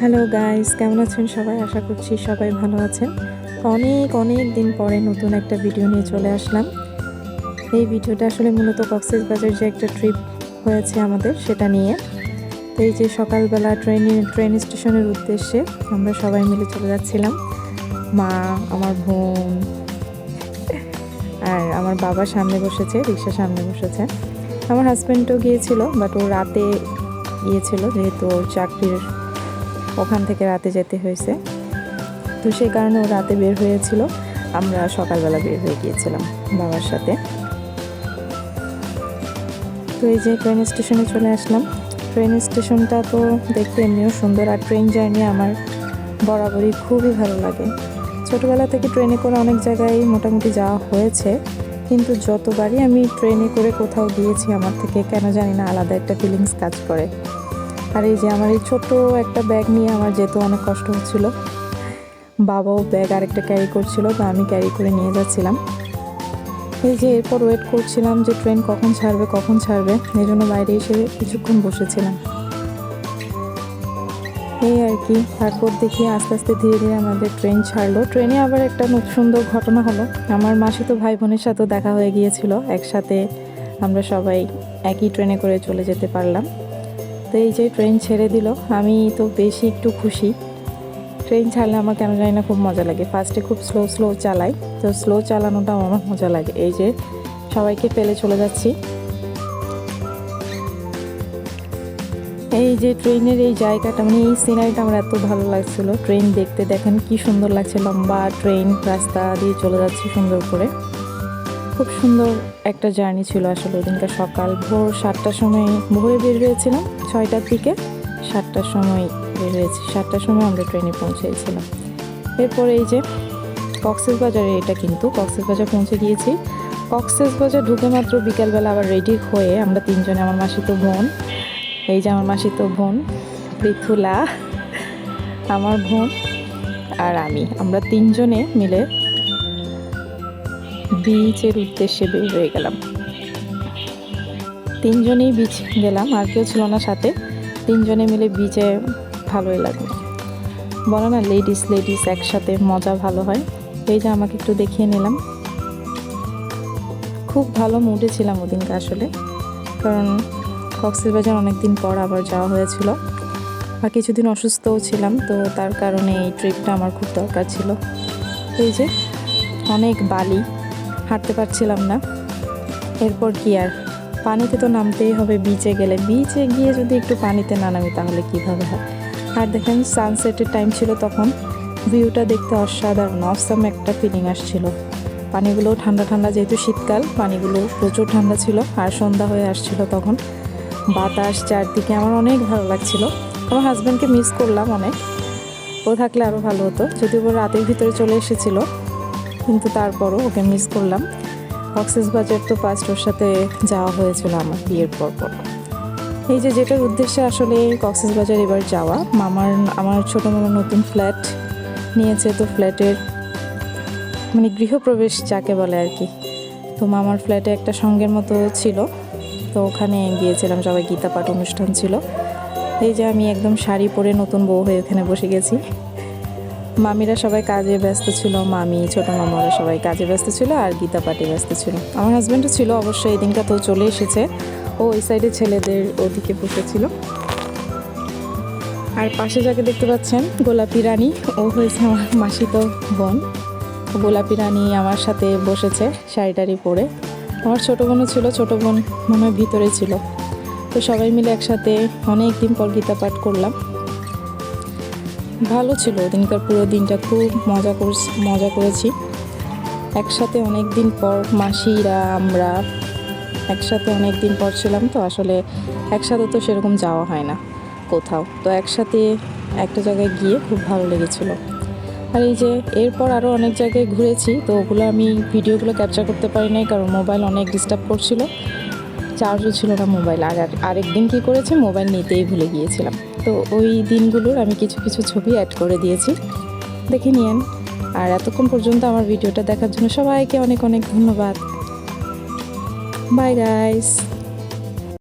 Hello guys, কেমন আছেন সবাই? আশা করছি সবাই ভালো আছেন। অনেক দিন পরে নতুন একটা ভিডিও নিয়ে চলে আসলাম। এই ভিডিওটা আসলে মূলত কক্সবাজার যে একটা ট্রিপ হয়েছে আমাদের সেটা নিয়ে। তো এই যে সকালবেলা ট্রেন স্টেশনের উদ্দেশ্যে আমরা সবাই মিলে চলে যাচ্ছিলাম। মা, আমার বোন আর আমার বাবা সামনে বসেছে, রিক্সার সামনে বসেছে। আমার হাজব্যান্ডও গিয়েছিল, বাট ও রাতে গিয়েছিল যেহেতু ওর চাকরির ওখান থেকে রাতে যেতে হয়েছে। তো সেই কারণে ও রাতে বের হয়েছিল, আমরা সকালবেলা বের হয়ে গিয়েছিলাম বাবার সাথে। তো এই যে ট্রেন স্টেশনে চলে আসলাম। ট্রেন স্টেশনটা তো দেখতে এমনিও সুন্দর, আর ট্রেন জার্নি আমার বরাবরই খুবই ভালো লাগে। ছোটোবেলা থেকে ট্রেনে করে অনেক জায়গায় মোটামুটি যাওয়া হয়েছে, কিন্তু যতবারই আমি ট্রেনে করে কোথাও গিয়েছি আমার থেকে কেন জানি না আলাদা একটা ফিলিংস কাজ করে। আর এই যে আমার এই ছোট্ট একটা ব্যাগ নিয়ে আমার যেতে অনেক কষ্ট হচ্ছিল। বাবাও ব্যাগ আরেকটা ক্যারি করছিল, তো আমি ক্যারি করে নিয়ে যাচ্ছিলাম। এই যে এরপর ওয়েট করছিলাম যে ট্রেন কখন ছাড়বে, এই জন্য বাইরে এসে কিছুক্ষণ বসেছিলাম। এই আর কি। তারপর দেখি আস্তে আস্তে ধীরে ধীরে আমাদের ট্রেন ছাড়লো। ট্রেনে আবার একটা সুন্দর ঘটনা হলো, আমার মাসিতো ভাই বোনের সাথেও দেখা হয়ে গিয়েছিল। একসাথে আমরা সবাই একই ট্রেনে করে চলে যেতে পারলাম। তো এই যে ট্রেন ছেড়ে দিল, আমি তো বেশি একটু খুশি। ট্রেন ছাড়লে আমার কেন জানি না খুব মজা লাগে। ফার্স্টে খুব স্লো চালাই, তো স্লো চালানোটাও আমার মজা লাগে। এই যে সবাইকে ফেলে চলে যাচ্ছি। এই যে ট্রেনের এই জায়গাটা, মানে এই সিনারিটা আমার এত ভালো লাগছিল। ট্রেন দেখতে দেখেন কি সুন্দর লাগছে, লম্বা ট্রেন রাস্তা দিয়ে চলে যাচ্ছে সুন্দর করে। খুব সুন্দর একটা জার্নি ছিল আসলে। ওদিনকার সকাল ভোর 7টার সময় ভোরে বের হয়েছিলাম, 6টার দিকে 7টার সময় বের হয়েছি। 7টার সময় আমরা ট্রেনে পৌঁছেছিলাম। এরপরে এই যে কক্সবাজারে, এটা কিন্তু কক্সবাজার পৌঁছে গিয়েছি। কক্সবাজার ঢুকে মাত্র বিকালবেলা আবার রেডি হয়ে আমরা তিনজনে, আমার মাসিতো বোন, এই যে আমার মাসিতো বোন পৃথুলা, আমার বোন আর আমরা তিনজনে মিলে বিচের উদ্দেশ্যে বের হয়ে গেলাম। তিনজনেই বিচ গেলাম, আর কেউ ছিল না সাথে। তিনজনে মিলে বিচে ভালোই লাগলো। বলো না, লেডিস একসাথে মজা ভালো হয়। এই যে আমাকে একটু দেখিয়ে নিলাম। খুব ভালো মুডে ছিলাম ওদিনকে আসলে, কারণ কক্সবাজার অনেকদিন পর আবার যাওয়া হয়েছিল, আর কিছুদিন অসুস্থও ছিলাম, তো তার কারণে এই ট্রিপটা আমার খুব দরকার ছিল। এই যে অনেক বালি, হাঁটতে পারছিলাম না। এরপর কি আর, পানিতে তো নামতেই হবে। বিচে গিয়ে যদি একটু পানিতে না নামি তাহলে কীভাবে হয়। আর দেখেন সানসেটের টাইম ছিল তখন, ভিউটা দেখতে অসাধারণ, অসম একটা ফিলিং আসছিল। পানিগুলো ঠান্ডা, যেহেতু শীতকাল পানিগুলো প্রচুর ঠান্ডা ছিল। আর সন্ধ্যা হয়ে আসছিল তখন, বাতাস চারদিকে, আমার অনেক ভালো লাগছিল। আমার হাজব্যান্ডকে মিস করলাম অনেক, ও থাকলে আরও ভালো হতো। যদিও ও রাতের ভিতরে চলে এসেছিল, কিন্তু তারপরও ওকে মিস করলাম। কক্সবাজার তো ফার্স্ট ওর সাথে যাওয়া হয়েছিল আমার বিয়ের পর। এই যে যেটার উদ্দেশ্যে আসলে কক্সবাজার এবার যাওয়া, আমার ছোটো মামার নতুন ফ্ল্যাট নিয়েছে। তো ফ্ল্যাটের মানে গৃহপ্রবেশ যাকে বলে আর কি। তো মামার ফ্ল্যাটে একটা সঙ্গের মতো ছিল, তো ওখানে গিয়েছিলাম। সবাই গীতা পাঠ অনুষ্ঠান ছিল। এই যে আমি একদম শাড়ি পরে নতুন বউ হয়ে ওখানে বসে গেছি। মামিরা সবাই কাজে ব্যস্ত ছিল, মামি ছোটো মামারা সবাই কাজে ব্যস্ত ছিল, আর গীতা পাঠে ব্যস্ত ছিল। আমার হাজব্যান্ডও ছিল অবশ্যই, এই দিনটা তো চলে এসেছে। ও ওই সাইডে ছেলেদের ওদিকে বসেছিল। আর পাশে যাকে দেখতে পাচ্ছেন গোলাপি রানী, ও হয়েছে আমার মাসিতো বোন। গোলাপি রানী আমার সাথে বসেছে শাড়ি পরে। আমার ছোটো বোনও ছিল, ছোটো বোন মনে হয় ভিতরে ছিল। তো সবাই মিলে একসাথে অনেক দিন পর গীতা পাঠ করলাম। ভালো ছিল ওদিনকার পুরো দিনটা, খুব মজা করেছি একসাথে। অনেক দিন পর মাসিরা আমরা একসাথে অনেক দিন পর ছিলাম, তো আসলে একসাথে তো সেরকম যাওয়া হয় না কোথাও, তো একসাথে একটা জায়গায় গিয়ে খুব ভালো লেগেছিল। আর এই যে এরপর আরও অনেক জায়গায় ঘুরেছি, তো ওগুলো আমি ভিডিওগুলো ক্যাপচার করতে পারি নাই, কারণ মোবাইল অনেক ডিস্টার্ব করছিল, চার্জও ছিল না মোবাইল। আর আরেকদিন কী করেছি, মোবাইল নিতেই ভুলে গিয়েছিলাম। তো ওই দিনগুলোর আমি কিছু ছবি অ্যাড করে দিয়েছি, দেখে নিয়েন। আর এতক্ষণ পর্যন্ত আমার ভিডিওটা দেখার জন্য সবাইকে অনেক ধন্যবাদ। Bye guys.